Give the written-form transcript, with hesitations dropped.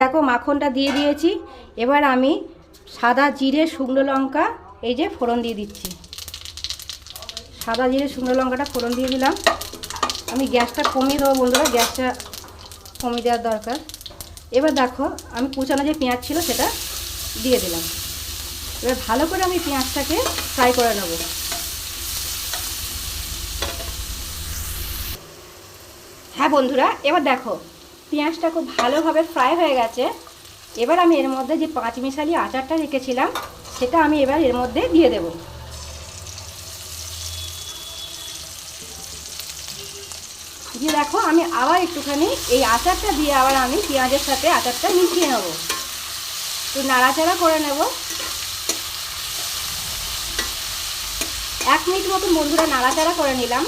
দেখো মাখনটা দিয়ে দিয়েছি। এবার আমি সাদা জিরে শুকনো লঙ্কা এই যে ফোড়ন দিয়ে দিচ্ছি। সাদা জিরে শুকনো লঙ্কাটা ফোড়ন দিয়ে দিলাম। আমি গ্যাসটা কমিয়ে দেবো বন্ধুরা, গ্যাসটা কমিয়ে দেওয়ার দরকার। এবার দেখো আমি কুচানো যে পেঁয়াজ ছিল সেটা দিয়ে দিলাম। এবার ভালো করে আমি পেঁয়াজটাকে ফ্রাই করে নেব। হ্যাঁ বন্ধুরা, এবার দেখো পেঁয়াজটা খুব ভালোভাবে ফ্রাই হয়ে গেছে। এবার আমি এর মধ্যে যে পাঁচমিশালি আচারটা রেখেছিলাম সেটা আমি এবার এর মধ্যে দিয়ে দেব। দিয়ে দেখো আমি আবার একটুখানি এই আচারটা দিয়ে আবার আমি পেঁয়াজের সাথে আচারটা মিশিয়ে নেব, একটু নাড়াচাড়া করে নেব। 1 মিনিট মতো বন্ধুরা নাড়াচাড়া করে নিলাম।